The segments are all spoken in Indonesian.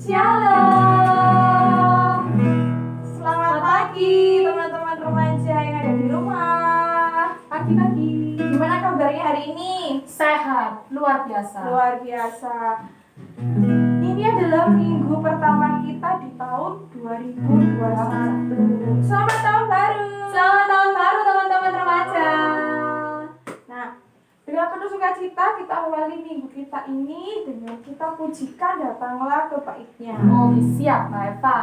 Shalom. Selamat pagi teman-teman remaja yang ada di rumah. Pagi-pagi. Gimana kabarnya hari ini? Sehat, luar biasa. Luar biasa. Ini adalah minggu pertama kita di tahun 2021. Selamat tahun baru. Selamat tahun baru teman-teman remaja. Nah, dengan penuh sukacita kita awali minggu kita ini dengan kita pujikan datanglah ke baiknya. Oh, siap, Mbak Eva.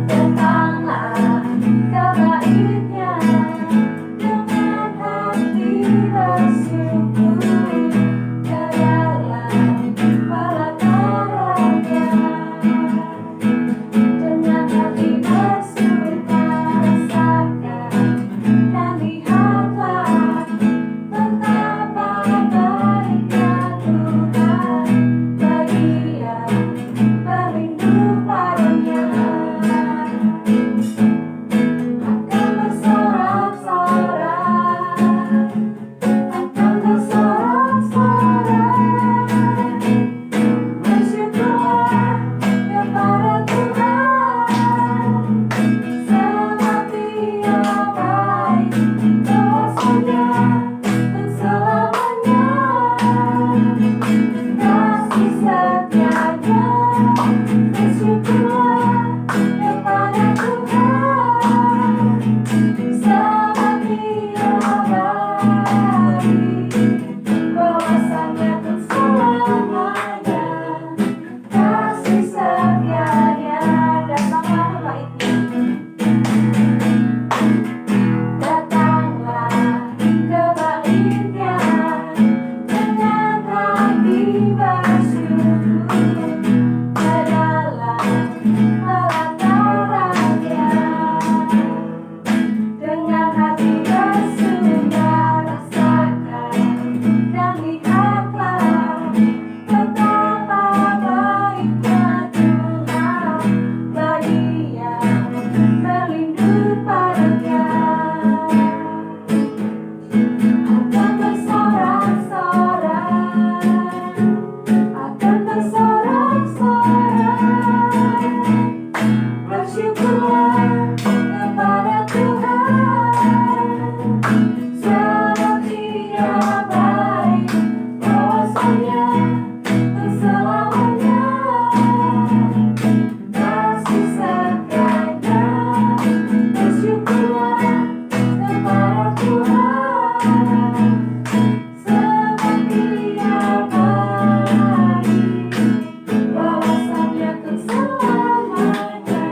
Datanglah ke baiknya dengan hati bersyukur ke dalam pelatarannya. Dengan hati bersuka rasakan dan lihatlah betapa baiknya Tuhan bagi yang berlindung padanya. Akan bersorak-sorak, bersyukurlah kepada Tuhan, sebab Dia baik kuasanya dan selamanya, kasih setianya. Bersyukurlah kepada Tuhan, sebab Dia baik kuasanya untuk selamanya, kasih setianya. Datanglah ke baiknya. Datanglah ke baiknya dengan hati bersyukur ke dalam pelatarannya. Dengan hati bersuka rasakan dan lihatlah betapa baiknya Tuhan bagi yang berlindung padanya. Akan bersorak-sorak, bersyukurlah kepada Tuhan, sebab Dia baik kuasanya untuk selamanya, kasih setianya. Bersyukurlah kepada Tuhan, sebab Dia baik kuasanya untuk selamanya,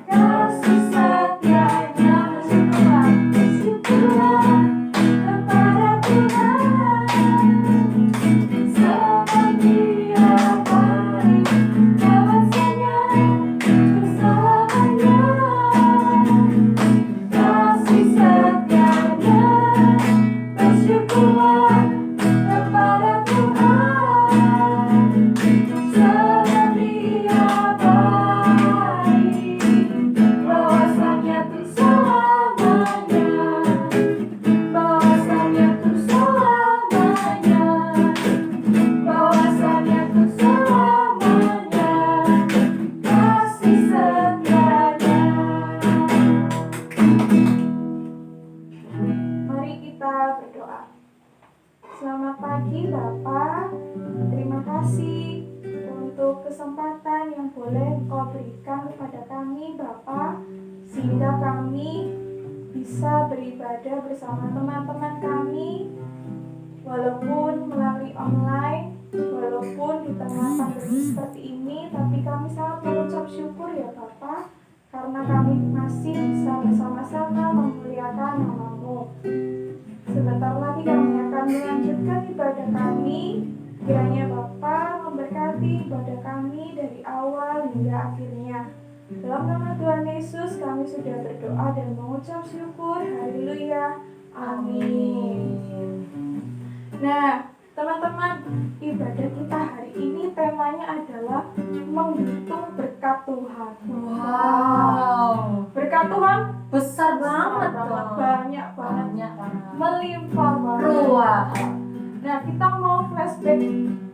kasih setianya. Bersyukurlah kepada Tuhan, sebab Dia baik kuasanya untuk selamanya, kasih setianya. Bersyukurlah kepada Tuhan, sebab Dia baik kuasanya untuk selamanya, bahwasanya untuk selamanya, bahwasanya untuk selamanya, kasih setianya. Mari kita berdoa. Selamat pagi Bapak, terima kasih untuk kesempatan yang boleh Engkau berikan kepada kami Bapak, sehingga kami bisa beribadah bersama teman-teman kami, walaupun melalui online, walaupun di tengah pandemi seperti ini, tapi kami sangat mengucap syukur ya Bapak, karena kami masih bisa bersama-sama memuliakan nama-Mu. Sebentar lagi kami akan melanjutkan ibadah kami. Kiranya Bapa memberkati ibadah kami dari awal hingga akhirnya. Dalam nama Tuhan Yesus kami sudah berdoa dan mengucap syukur. Haleluya. Amin. Nah, teman-teman, ibadah kita hari ini temanya adalah menghitung berkat Tuhan. Wow, Berkat Tuhan besar banget dong. banyak banget.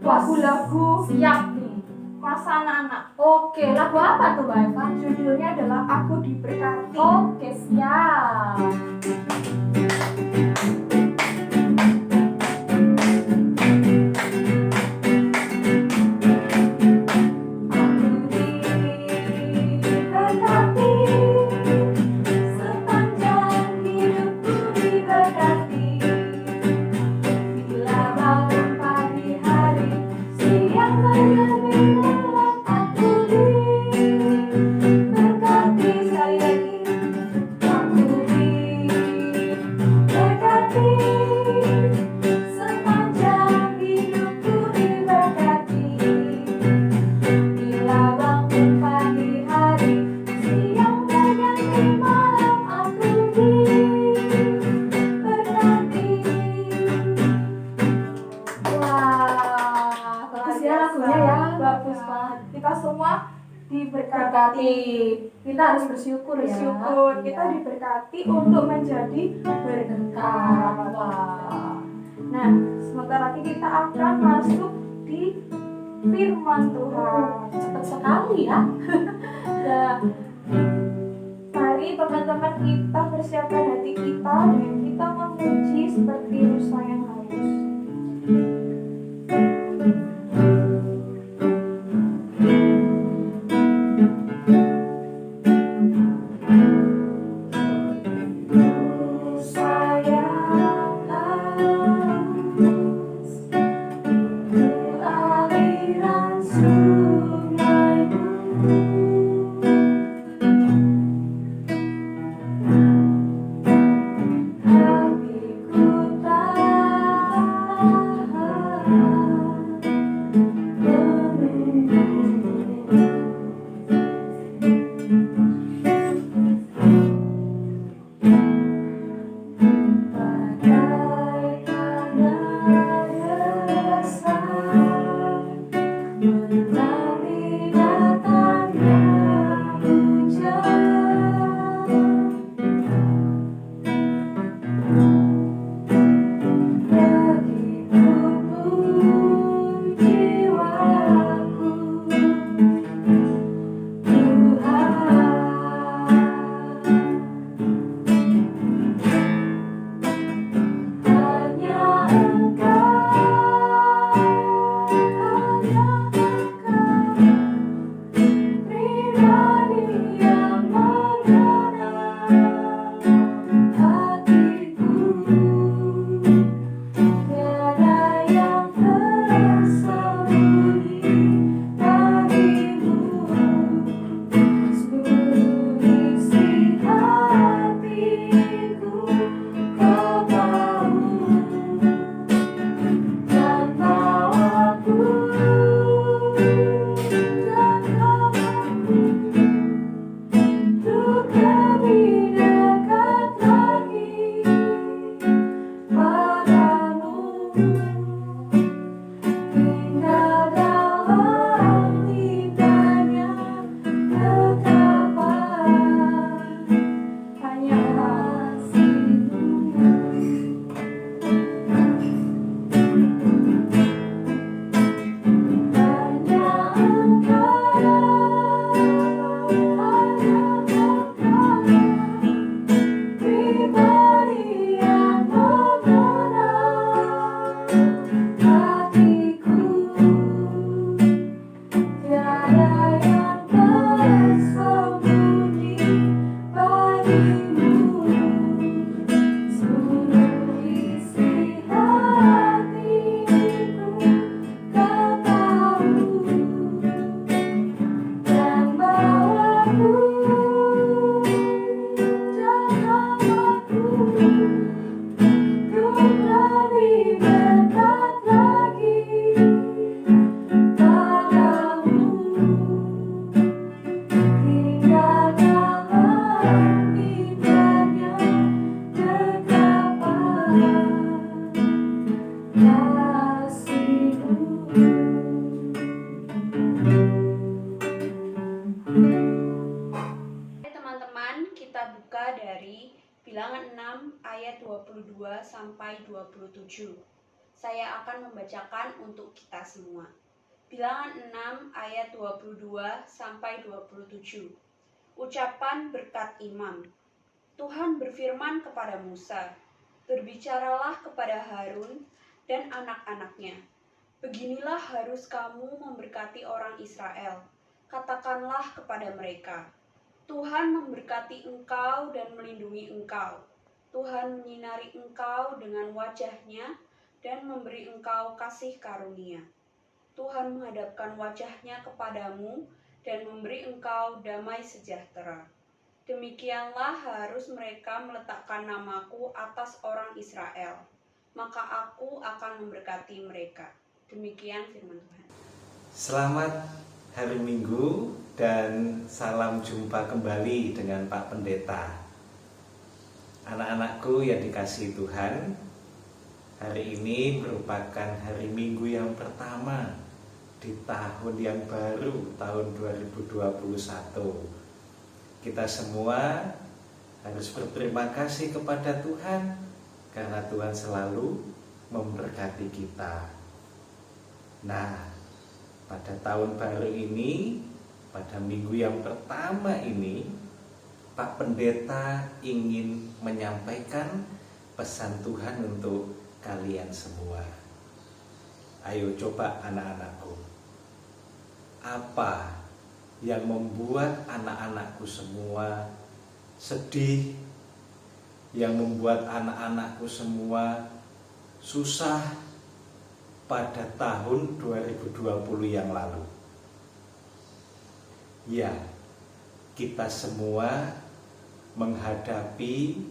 lagu-lagu Siap nih. masa anak-anak. Oke, lagu apa tuh Mbak Eva? Judulnya adalah Aku Diberkati. Oke, siap. Diberkati, sepanjang hidupku diberkati. Bila bangun pagi hari, siang dan malam aku diberkati. Sekali lagi, aku diberkati, sepanjang hidupku diberkati. Bila bangun pagi hari, siang berganti malam aku diberkati. Wah, bagus ya lagunya ya. Bagus banget. Kita semua Berkati. diberkati. Kita harus bersyukur ya. Bersyukur kita Iya. diberkati untuk menjadi berkat. Wah. Nah, sebentar lagi kita akan masuk di firman Tuhan. Cepat sekali ya. Nah, mari teman-teman kita persiapkan hati kita dengan kita memuji seperti rusa yang halus. Rusa yang halus, aliran sungaimu. Hatiku dari Bilangan 6 ayat 22 sampai 27. Saya akan membacakan untuk kita semua. Bilangan 6 ayat 22 sampai 27. Ucapan berkat imam. Tuhan berfirman kepada Musa, "Berbicaralah kepada Harun dan anak-anaknya. Beginilah harus kamu memberkati orang Israel. Katakanlah kepada mereka, Tuhan memberkati engkau dan melindungi engkau. Tuhan menyinari engkau dengan wajah-Nya dan memberi engkau kasih karunia. Tuhan menghadapkan wajah-Nya kepadamu dan memberi engkau damai sejahtera. Demikianlah harus mereka meletakkan namaku atas orang Israel. Maka aku akan memberkati mereka." Demikian firman Tuhan. Selamat hari Minggu dan salam jumpa kembali dengan Pak Pendeta. Anak-anakku yang dikasihi Tuhan, hari ini merupakan hari Minggu yang pertama di tahun yang baru, tahun 2021. Kita semua harus berterima kasih kepada Tuhan karena Tuhan selalu memberkati kita. Nah, pada tahun baru ini, pada minggu yang pertama ini, Pak Pendeta ingin menyampaikan pesan Tuhan untuk kalian semua. Ayo coba anak-anakku, apa yang membuat anak-anakku semua sedih, yang membuat anak-anakku semua susah pada tahun 2020 yang lalu? Ya, kita semua menghadapi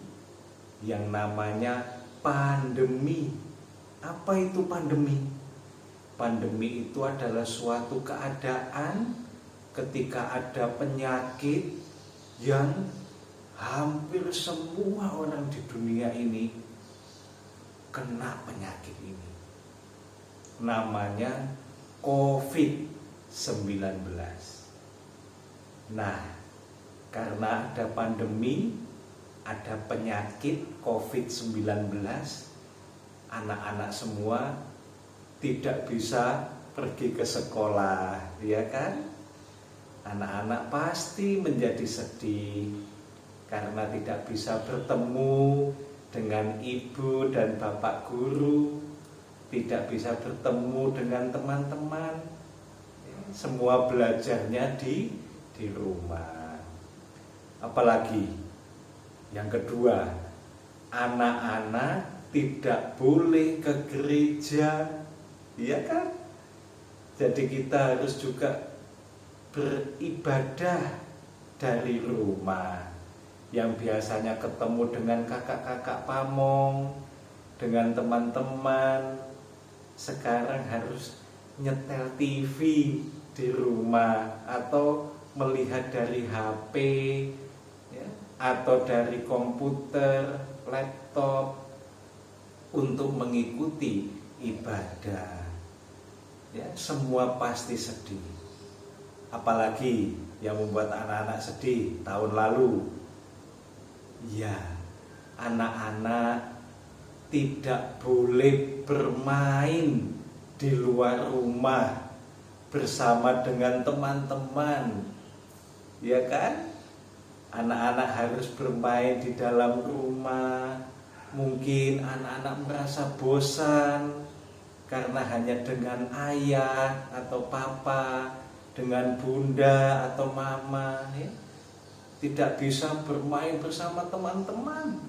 yang namanya pandemi. Apa itu pandemi? Pandemi itu adalah suatu keadaan ketika ada penyakit yang hampir semua orang di dunia ini kena penyakit ini. Namanya COVID-19. Nah, karena ada pandemi, ada penyakit COVID-19, anak-anak semua tidak bisa pergi ke sekolah, ya kan? Anak-anak pasti menjadi sedih karena tidak bisa bertemu dengan ibu dan bapak guru, tidak bisa bertemu dengan teman-teman. Semua belajarnya di rumah. Apalagi yang kedua, anak-anak tidak boleh ke gereja, iya kan? Jadi kita harus juga beribadah dari rumah. Yang biasanya ketemu dengan kakak-kakak pamong, dengan teman-teman, sekarang harus nyetel TV di rumah atau melihat dari HP, ya, atau dari komputer, laptop untuk mengikuti ibadah. Ya, semua pasti sedih. Apalagi yang membuat anak-anak sedih tahun lalu, ya, anak-anak tidak boleh bermain di luar rumah bersama dengan teman-teman, ya kan? Anak-anak harus bermain di dalam rumah. Mungkin anak-anak merasa bosan karena hanya dengan ayah atau papa, dengan bunda atau mama, ya. Tidak bisa bermain bersama teman-teman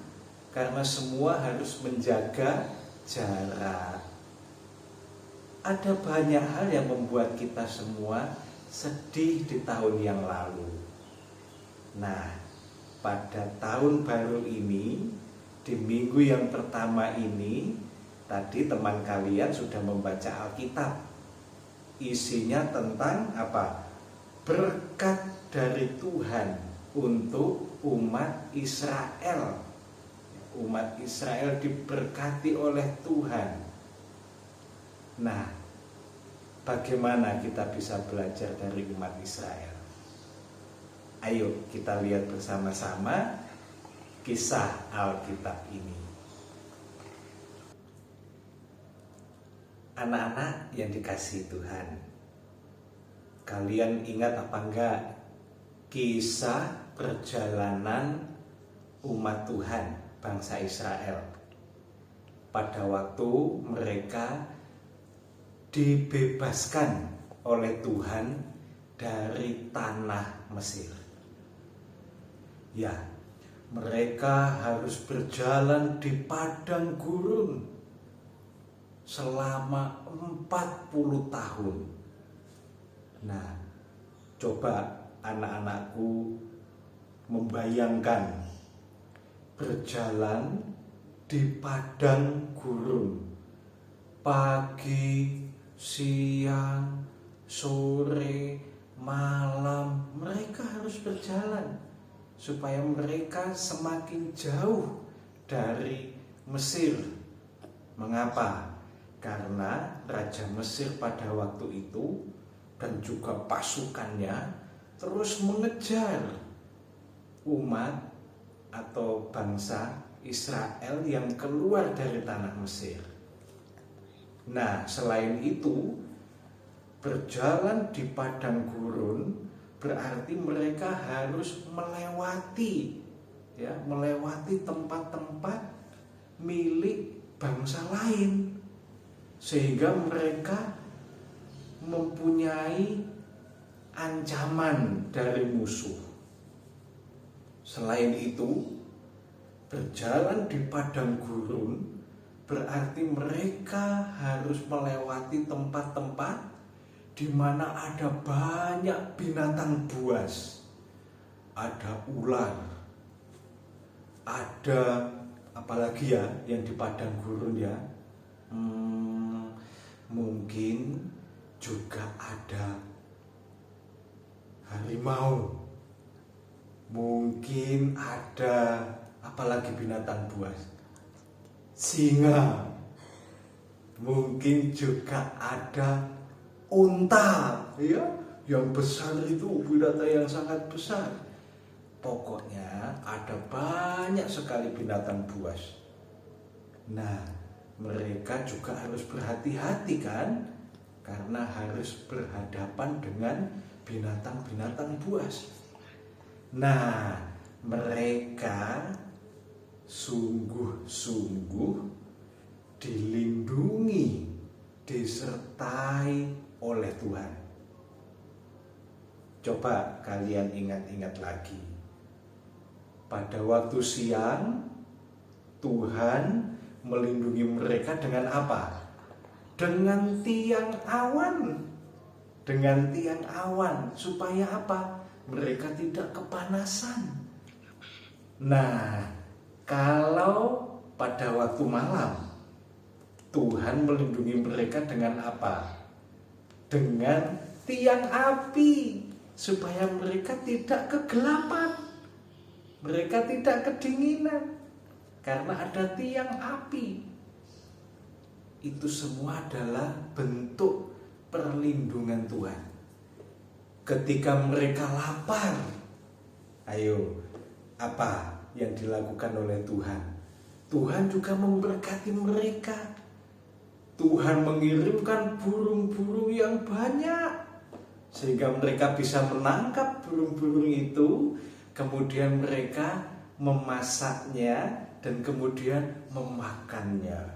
karena semua harus menjaga jarak. Ada banyak hal yang membuat kita semua sedih di tahun yang lalu. Nah, pada tahun baru ini, di minggu yang pertama ini, tadi teman kalian sudah membaca Alkitab. Isinya tentang apa? Berkat dari Tuhan untuk umat Israel. Umat Israel diberkati oleh Tuhan. Nah, bagaimana kita bisa belajar dari umat Israel? Ayo kita lihat bersama-sama kisah Alkitab ini. Anak-anak yang dikasihi Tuhan, kalian ingat apa enggak kisah perjalanan umat Tuhan bangsa Israel pada waktu mereka dibebaskan oleh Tuhan dari tanah Mesir? Ya, mereka harus berjalan di padang gurun selama 40 tahun. Nah, coba anak-anakku membayangkan berjalan di padang gurun pagi, siang, sore, malam. Mereka harus berjalan supaya mereka semakin jauh dari Mesir. Mengapa? Karena Raja Mesir pada waktu itu dan juga pasukannya terus mengejar umat atau bangsa Israel yang keluar dari tanah Mesir. Nah, selain itu, berjalan di padang gurun berarti mereka harus melewati tempat-tempat milik bangsa lain, sehingga mereka mempunyai ancaman dari musuh. Selain itu, berjalan di padang gurun berarti mereka harus melewati tempat-tempat di mana ada banyak binatang buas. Ada ular, ada apalagi ya yang di padang gurun ya. Mungkin juga ada harimau, mungkin ada apalagi binatang buas, singa, mungkin juga ada unta, ya, yang besar itu, binatang yang sangat besar. Pokoknya ada banyak sekali binatang buas. Nah, mereka juga harus berhati-hati kan, karena harus berhadapan dengan binatang-binatang buas. Nah, mereka sungguh-sungguh dilindungi, disertai oleh Tuhan. Coba kalian ingat-ingat lagi. Pada waktu siang, Tuhan melindungi mereka dengan apa? Dengan tiang awan. Dengan tiang awan. Supaya apa? Mereka tidak kepanasan. Nah, kalau pada waktu malam, Tuhan melindungi mereka dengan apa? Dengan tiang api, supaya mereka tidak kegelapan, mereka tidak kedinginan, karena ada tiang api. Itu semua adalah bentuk perlindungan Tuhan. Ketika mereka lapar, ayo, apa yang dilakukan oleh Tuhan? Tuhan juga memberkati mereka. Tuhan mengirimkan burung-burung yang banyak, sehingga mereka bisa menangkap burung-burung itu, kemudian mereka memasaknya dan kemudian memakannya.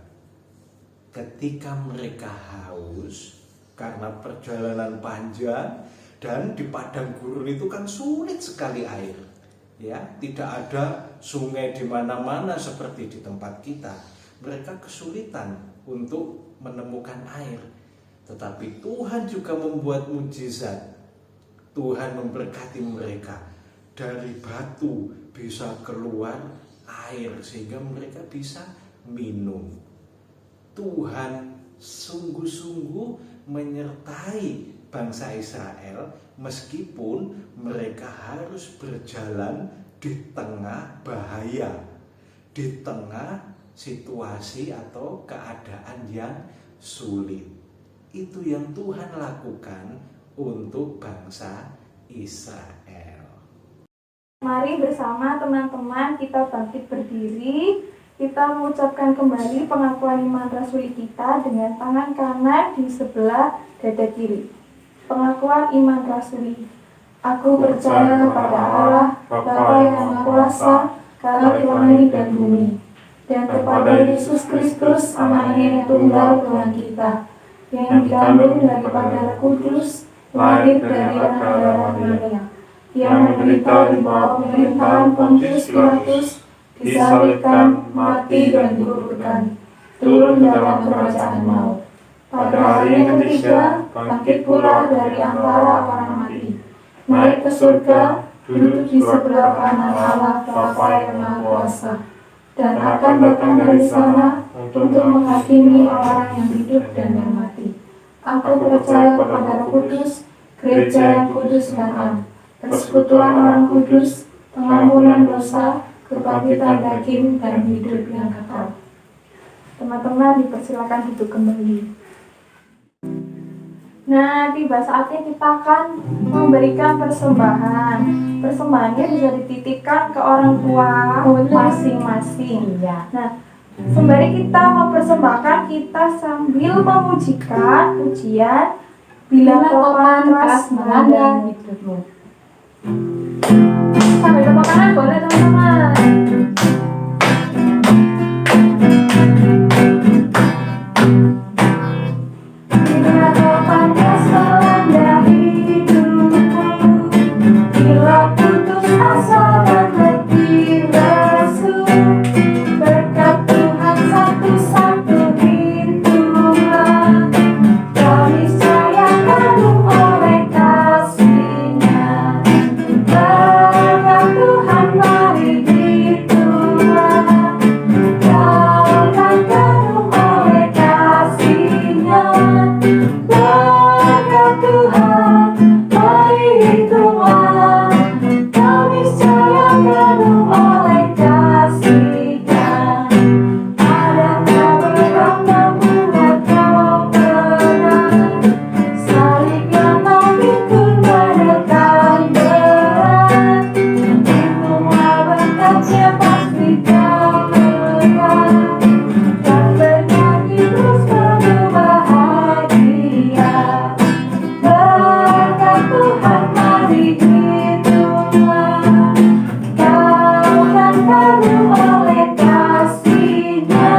Ketika mereka haus karena perjalanan panjang, dan di padang gurun itu kan sulit sekali air, ya, tidak ada sungai di mana-mana seperti di tempat kita. Mereka kesulitan untuk menemukan air. Tetapi Tuhan juga membuat mujizat. Tuhan memberkati mereka. Dari batu bisa keluar air sehingga mereka bisa minum. Tuhan sungguh-sungguh menyertai bangsa Israel meskipun mereka harus berjalan di tengah bahaya, di tengah situasi atau keadaan yang sulit. Itu yang Tuhan lakukan untuk bangsa Israel. Mari bersama teman-teman kita bangkit berdiri kita mengucapkan kembali pengakuan iman rasuli kita dengan tangan kanan di sebelah dada kiri. Pengakuan iman rasuli. Aku percaya kepada Allah, Bapa yang Maha Kuasa, Khalik langit dan bumi, dan kepada Yesus Kristus, anaknya yang tunggal Tuhan kita, yang dikandung daripada Roh Kudus, lahir dari anak darah Maria, yang menderita di bawah pemerintahan Pontius Pilatus, disalibkan, mati dan dikuburkan, turun dalam kerajaan maut. Pada hari yang ketiga, bangkit pula dari antara orang mati, naik ke surga, duduk di sebelah kanan Allah Bapa yang Maha Kuasa, dan akan datang dari sana untuk menghakimi orang yang hidup dan yang mati. Aku percaya kepada Roh Kudus, gereja yang kudus dan am, persekutuan orang kudus, pengampunan dosa, kebangkitan daging, dan hidup yang kekal. Teman-teman dipersilakan duduk kembali. Nah, tiba saatnya kita akan memberikan persembahan. Persembahannya bisa dititipkan ke orang tua masing-masing. Nah, sembari kita mempersembahkan, kita sambil memujikan pujian Bila Topan Keras Melanda Hidupmu. Sambil tepuk tangan boleh teman-teman. Bila topan keras melanda hidupmu, bila putus asa dan letih lesu, berkat Tuhan satu-satu hitunglah, kau niscaya kagum oleh kasih-Nya. Berkat Tuhan mari hitunglah, kau akan kagum oleh kasih-Nya. Berkat Tuhan mari hitunglah, kau niscaya kagum oleh kasih-Nya. Adakah berkat membuat kau tenang, salib yang kau pikul menekan berat, hitunglah berkatnya pasti kau lekat, dan bernyanyi terus penuh bahagia. Berkat Tuhan mari hitunglah, kau akan kagum oleh kasih-Nya.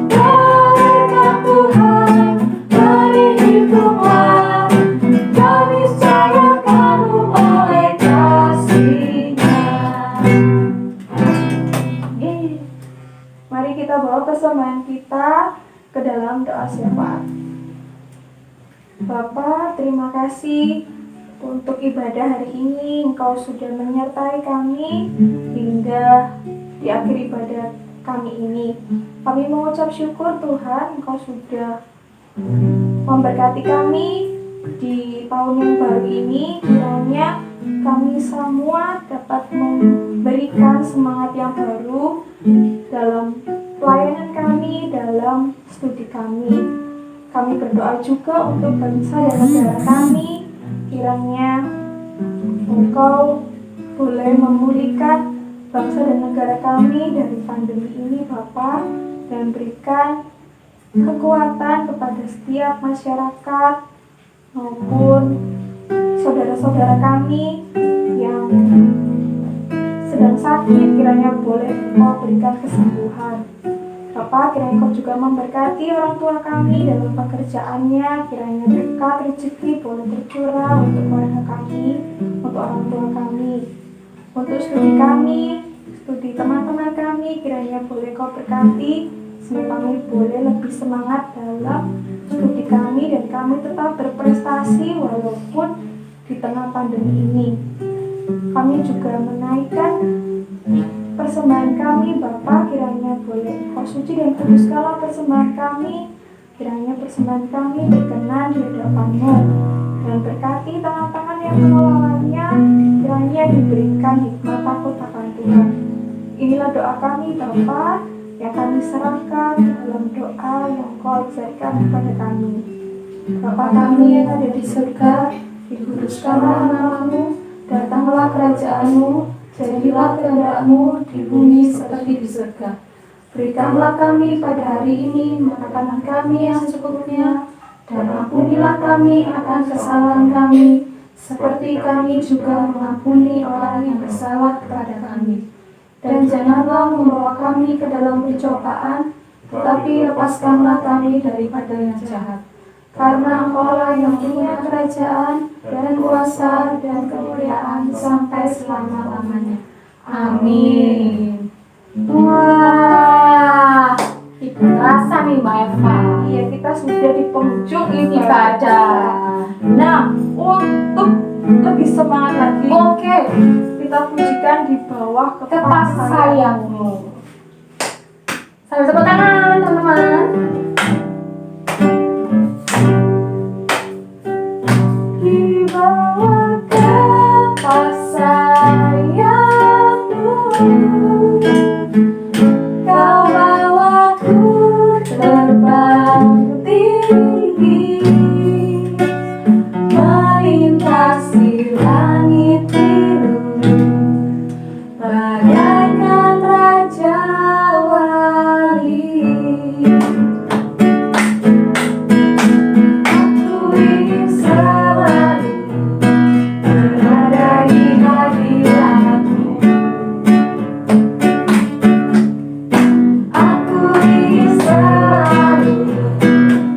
Berkat Tuhan mari hitunglah, kau niscaya kagum oleh kasih-Nya. Mari kita bawa persembahan kita ke dalam doa syafaat. Bapa, terima kasih untuk ibadah hari ini. Engkau sudah menyertai kami hingga di akhir ibadah kami ini. Kami mengucap syukur Tuhan, Engkau sudah memberkati kami di tahun yang baru ini. Kiranya kami semua dapat memberikan semangat yang baru dalam pelayanan kami, dalam studi kami. Kami berdoa juga untuk bangsa dan negara kami. Kiranya Engkau boleh memulihkan bangsa dan negara kami dari pandemi ini, Bapa, dan berikan kekuatan kepada setiap masyarakat maupun saudara-saudara kami yang sedang sakit. Kiranya boleh Engkau berikan kesembuhan. Bapak, kiranya Engkau juga memberkati orang tua kami dalam pekerjaannya. Kiranya berkat rezeki boleh tercurah untuk keluarga kami, untuk orang tua kami, untuk studi kami, studi teman-teman kami. Kiranya boleh Kau berkati sehingga kami boleh lebih semangat dalam studi kami dan kami tetap berprestasi walaupun di tengah pandemi ini. Kami juga menaikkan persembahan kami, Bapa. Kiranya boleh Kau suci dan kuduskanlah persembahan kami. Kiranya persembahan kami berkenan di hadapan-Mu, dan berkati tangan-tangan yang mengelolanya. Kiranya diberikan hikmat takut akan Tuhan. Inilah doa kami, Bapa, yang kami serahkan dalam doa yang Kau ajarkan kepada kami. Bapa kami yang ada di surga, dikuduskanlah nama-Mu, datanglah kerajaan-Mu, jadilah kehendak-Mu di bumi seperti di surga. Berikanlah kami pada hari ini makanan kami yang secukupnya, dan ampunilah kami akan kesalahan kami, seperti kami juga mengampuni orang yang bersalah kepada kami. Dan janganlah membawa kami ke dalam pencobaan, tetapi lepaskanlah kami daripada yang jahat. Karena Engkau-lah yang punya kerajaan dan kuasa dan kemuliaan sampai selama-lamanya. Amin. Wah, ibu rasa nih Mbak Eva. Iya, kita sudah di penghujung Ibadah. Nah, untuk lebih semangat lagi, Oke, kita pujikan di bawah kepas sayangmu. Sambil tepuk tangan teman-teman. Di bawah kepas sayapmu, Kau bawaku terbang tinggi, melintasi langit biru, bagaikan raja wali. Aku ingin selalu berada di hadiratmu. Aku ingin selalu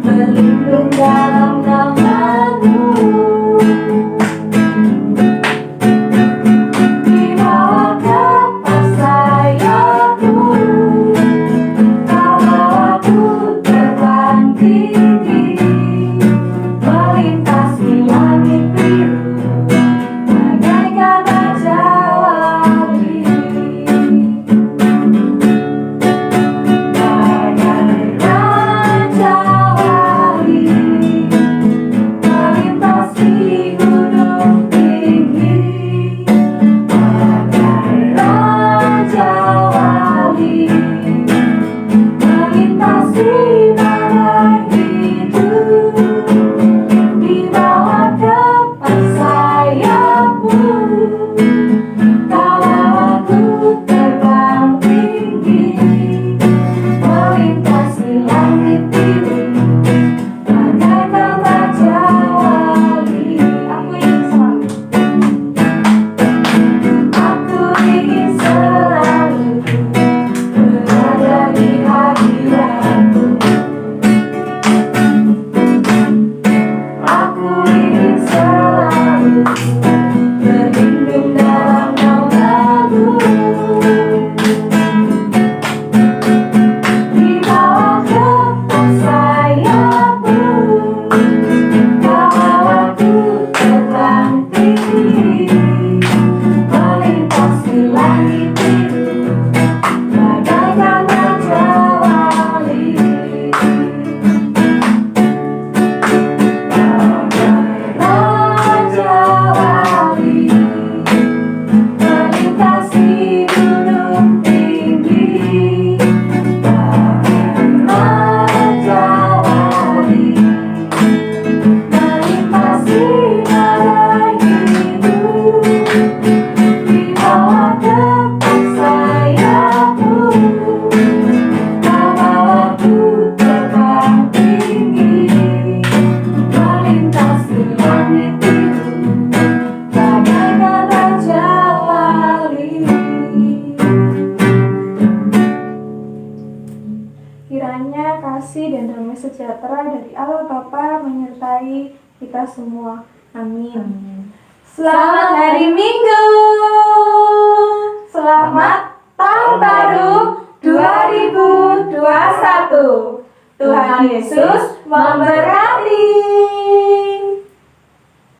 berlindung dalam nama-Mu. Di bawah kepas sayap-Mu, Kau bawaku terbang tinggi, melintasi langit biru, bagaikan raja wali. Bagai raja wali, melintasi gunung tinggi. Bagai raja wali, melintasi tanah hidup. Di bawah kepas sayap-Mu, Kau bawaku terbang tinggi, melintasi langit biru, bagaikan raja wali. Aku ingin selalu berada di hadirat-Mu. Aku ingin selalu berlindung dalam nama-Mu. Di bawah kepas sayap-Mu, Kau bawaku terbang tinggi, melintasi langit biru, bagaikan raja wali. Raja wali, melintasi gunung tinggi. Raja wali, melintasi tanah hidup. Di bawah kepas sayap-Mu, Kau bawaku terbang tinggi, melintasi langit biru, bagaikan raja wali. Kiranya kasih dan damai sejahtera dari Allah Bapa menyertai kita semua. Amin. Selamat hari Minggu. Selamat Tahun Baru 2021. Tuhan Yesus memberkati.